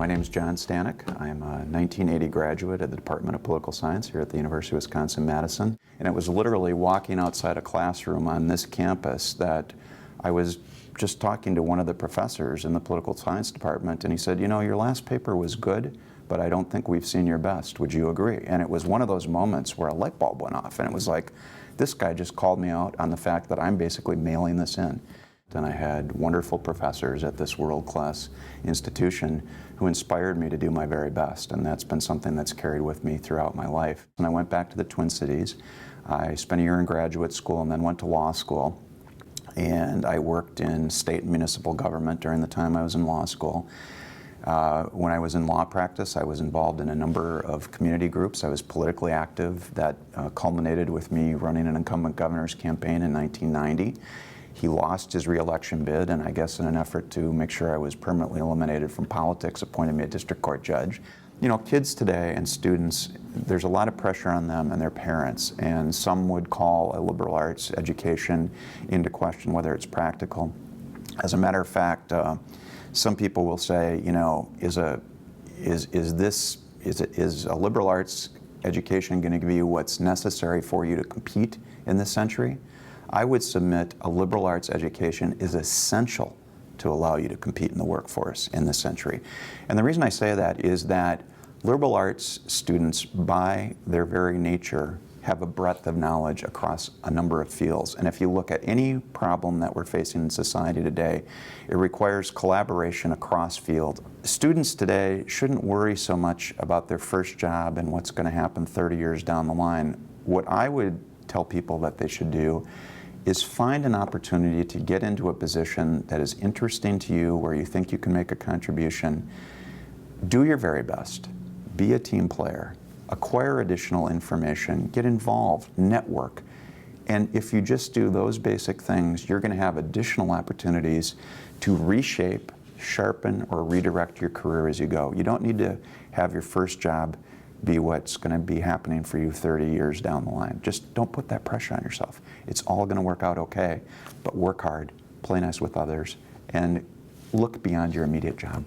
My name is John Stanoch. I'm a 1980 graduate of the Department of Political Science here at the University of Wisconsin-Madison. And it was literally walking outside a classroom on this campus that I was just talking to one of the professors in the political science department, and he said, you know, your last paper was good, but I don't think we've seen your best. Would you agree? And it was one of those moments where a light bulb went off, and it was like, this guy just called me out on the fact that I'm basically mailing this in. And I had wonderful professors at this world-class institution who inspired me to do my very best, and that's been something that's carried with me throughout my life. When I went back to the Twin Cities, I spent a year in graduate school and then went to law school, and I worked in state and municipal government during the time I was in law school. When I was in law practice, I was involved in a number of community groups. I was politically active. That culminated with me running an incumbent governor's campaign in 1990. He lost his re-election bid, and I guess in an effort to make sure I was permanently eliminated from politics, appointed me a district court judge. You know, kids today and students, there's a lot of pressure on them and their parents, and some would call a liberal arts education into question whether it's practical. As a matter of fact, some people will say, you know, is a liberal arts education going to give you what's necessary for you to compete in this century? I would submit a liberal arts education is essential to allow you to compete in the workforce in this century. And the reason I say that is that liberal arts students, by their very nature, have a breadth of knowledge across a number of fields. And if you look at any problem that we're facing in society today, it requires collaboration across fields. Students today shouldn't worry so much about their first job and what's going to happen 30 years down the line. What I would tell people that they should do is find an opportunity to get into a position that is interesting to you, where you think you can make a contribution. Do your very best. Be a team player. Acquire additional information. Get involved. Network. And if you just do those basic things, you're going to have additional opportunities to reshape, sharpen, or redirect your career as you go. You don't need to have your first job be what's going to be happening for you 30 years down the line. Just don't put that pressure on yourself. It's all going to work out okay, but work hard, play nice with others, and look beyond your immediate job.